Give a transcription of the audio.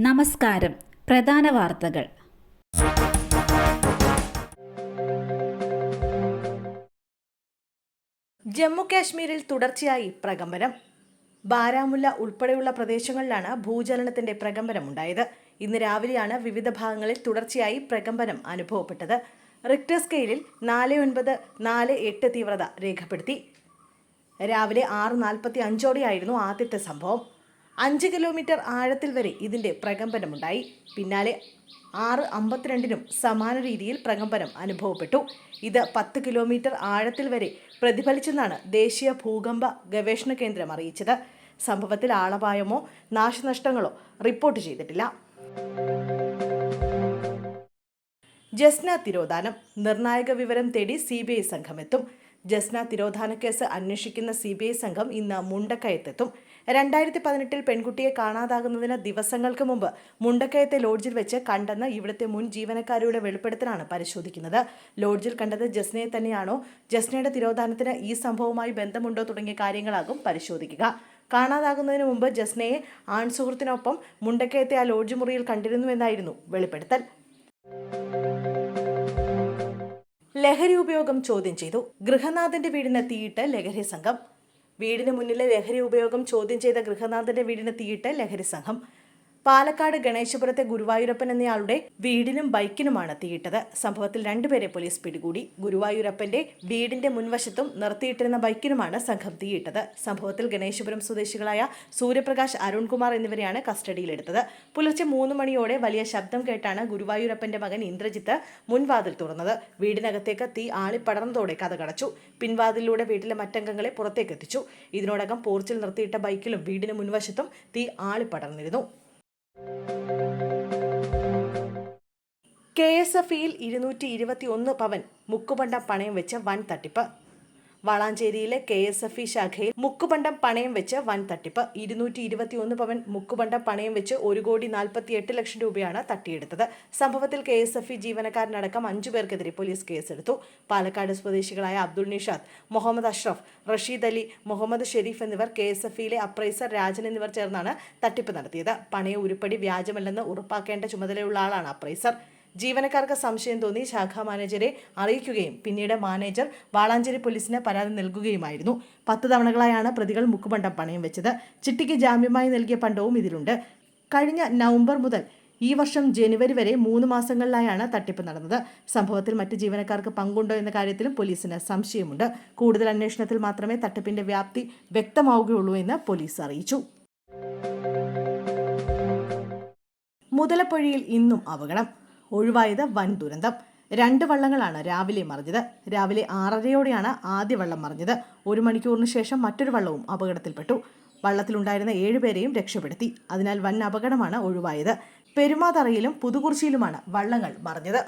നമസ്കാരം. പ്രധാന വാർത്തകൾ. ജമ്മു കാശ്മീരിൽ തുടർച്ചയായി പ്രകമ്പനം. ബാരാമുല്ല ഉൾപ്പെടെയുള്ള പ്രദേശങ്ങളിലാണ് ഭൂചലനത്തിന്റെ പ്രകമ്പനമുണ്ടായത്. ഇന്ന് രാവിലെയാണ് വിവിധ ഭാഗങ്ങളിൽ തുടർച്ചയായി പ്രകമ്പനം അനുഭവപ്പെട്ടത്. റിക്ടർ സ്കെയിലിൽ 4.9, 4.8 തീവ്രത രേഖപ്പെടുത്തി. രാവിലെ 6:45 ആദ്യത്തെ സംഭവം. 5 കിലോമീറ്റർ ആഴത്തിൽ വരെ ഇതിന്റെ പ്രകമ്പനമുണ്ടായി. പിന്നാലെ 6:52 സമാന രീതിയിൽ പ്രകമ്പനം അനുഭവപ്പെട്ടു. ഇത് 10 കിലോമീറ്റർ ആഴത്തിൽ വരെ പ്രതിഫലിച്ചെന്നാണ് ദേശീയ ഭൂകമ്പ ഗവേഷണ കേന്ദ്രം അറിയിച്ചത്. സംഭവത്തിൽ ആളപായമോ നാശനഷ്ടങ്ങളോ റിപ്പോർട്ട് ചെയ്തിട്ടില്ല. ജസ്ന തിരോധാനം. നിർണായക വിവരം തേടി CBI സംഘം എത്തും. ജസ്ന തിരോധാന കേസ് അന്വേഷിക്കുന്ന CBI സംഘം ഇന്ന് മുണ്ടക്കയത്തെത്തും. 2018 പെൺകുട്ടിയെ കാണാതാകുന്നതിന് ദിവസങ്ങൾക്ക് മുമ്പ് മുണ്ടക്കയത്തെ ലോഡ്ജിൽ വെച്ച് കണ്ടെന്ന് ഇവിടുത്തെ മുൻ ജീവനക്കാരുടെ വെളിപ്പെടുത്തലാണ് പരിശോധിക്കുന്നത്. ലോഡ്ജിൽ കണ്ടത് ജസ്നയെ തന്നെയാണോ, ജസ്നയുടെ തിരോധാനത്തിന് ഈ സംഭവവുമായി ബന്ധമുണ്ടോ തുടങ്ങിയ കാര്യങ്ങളാകും പരിശോധിക്കുക. കാണാതാകുന്നതിന് മുമ്പ് ജസ്നയെ ആൺസുഹൃത്തിനൊപ്പം മുണ്ടക്കയത്തെ ആ ലോഡ്ജ് മുറിയിൽ കണ്ടിരുന്നുവെന്നായിരുന്നു വെളിപ്പെടുത്തൽ. ലഹരി ഉപയോഗം ചോദ്യം ചെയ്തു. ഗൃഹനാഥന്റെ വീടിന് തീയിട്ട് ലഹരി സംഘം. വീടിന് മുന്നിലെ ലഹരി ഉപയോഗം ചോദ്യം ചെയ്ത ഗൃഹനാഥന്റെ വീടിന് തീയിട്ട് ലഹരി സംഘം. പാലക്കാട് ഗണേശപുരത്തെ ഗുരുവായൂരപ്പൻ എന്നയാളുടെ വീടിനും ബൈക്കിനുമാണ് തീയിട്ടത്. സംഭവത്തിൽ 2 പേരെ പോലീസ് പിടികൂടി. ഗുരുവായൂരപ്പന്റെ വീടിന്റെ മുൻവശത്തും നിർത്തിയിട്ടിരുന്ന ബൈക്കിനുമാണ് സംഘം തീയിട്ടത്. സംഭവത്തിൽ ഗണേശപുരം സ്വദേശികളായ സൂര്യപ്രകാശ്, അരുൺകുമാർ എന്നിവരെയാണ് കസ്റ്റഡിയിലെടുത്തത്. പുലർച്ചെ 3 മണിയോടെ വലിയ ശബ്ദം കേട്ടാണ് ഗുരുവായൂരപ്പന്റെ മകൻ ഇന്ദ്രജിത്ത് മുൻവാതിൽ തുറന്നത്. വീടിനകത്തേക്ക് തീ ആളിപ്പടർന്നതോടെ കതകടച്ചു. പിൻവാതിലിലൂടെ വീട്ടിലെ മറ്റംഗങ്ങളെ പുറത്തേക്കെത്തിച്ചു. ഇതിനോടകം പോർച്ചിൽ നിർത്തിയിട്ട ബൈക്കിലും വീടിന് മുൻവശത്തും തീ ആളിപ്പടർന്നിരുന്നു. KSFEയിൽ 221 പവൻ മുക്കുപണ്ടം പണയം വെച്ച് വൻ തട്ടിപ്പ്. വളാഞ്ചേരിയിലെ KSFE ശാഖയിൽ മുക്കുപണ്ടം പണയം വെച്ച് വൻ തട്ടിപ്പ്. 221 പവൻ മുക്കുപണ്ടം പണയം വെച്ച് 1,48,00,000 രൂപയാണ് തട്ടിയെടുത്തത്. സംഭവത്തിൽ KSFE ജീവനക്കാരനടക്കം 5 പേർക്കെതിരെ പോലീസ് കേസെടുത്തു. പാലക്കാട് സ്വദേശികളായ അബ്ദുൾ നിഷാദ്, മുഹമ്മദ് അഷ്റഫ്, റഷീദ് അലി, മുഹമ്മദ് ഷെരീഫ് എന്നിവർ KSFEയിലെ അപ്രൈസർ രാജൻ എന്നിവർ ചേർന്നാണ് തട്ടിപ്പ് നടത്തിയത്. പണയ ഉരുപ്പടി വ്യാജമല്ലെന്ന് ഉറപ്പാക്കേണ്ട ചുമതലയുള്ള ആളാണ് അപ്രൈസർ. ജീവനക്കാർക്ക് സംശയം തോന്നി ശാഖാ മാനേജരെ അറിയിക്കുകയും പിന്നീട് മാനേജർ വാളാഞ്ചേരി പോലീസിന് പരാതി നൽകുകയുമായിരുന്നു. 10 തവണകളായാണ് പ്രതികൾ മുക്കുപണ്ടം പണയം വെച്ചത്. ചിട്ടിക്ക് ജാമ്യമായി നൽകിയ പണ്ടവും ഇതിലുണ്ട്. കഴിഞ്ഞ നവംബർ മുതൽ ഈ വർഷം ജനുവരി വരെ 3 മാസങ്ങളിലായാണ് തട്ടിപ്പ് നടന്നത്. സംഭവത്തിൽ മറ്റ് ജീവനക്കാർക്ക് പങ്കുണ്ടോ എന്ന കാര്യത്തിലും പോലീസിന് സംശയമുണ്ട്. കൂടുതൽ അന്വേഷണത്തിൽ മാത്രമേ തട്ടിപ്പിന്റെ വ്യാപ്തി വ്യക്തമാവുകയുള്ളൂ എന്ന് പോലീസ് അറിയിച്ചു. മുതലപ്പൊഴിയിൽ ഇന്നും അപകടം. ഒഴിവായത് വൻ ദുരന്തം. 2 വള്ളങ്ങളാണ് രാവിലെ മറിഞ്ഞത്. രാവിലെ 6:30യോടെയാണ് ആദ്യ വള്ളം മറിഞ്ഞത്. 1 മണിക്കൂറിന് ശേഷം മറ്റൊരു വള്ളവും അപകടത്തിൽപ്പെട്ടു. വള്ളത്തിലുണ്ടായിരുന്ന 7 പേരെയും രക്ഷപ്പെടുത്തി. അതിനാൽ വൻ അപകടമാണ് ഒഴിവായത്. പെരുമാതറയിലും പുതുകുറിച്ചിയിലുമാണ് വള്ളങ്ങൾ മറിഞ്ഞത്.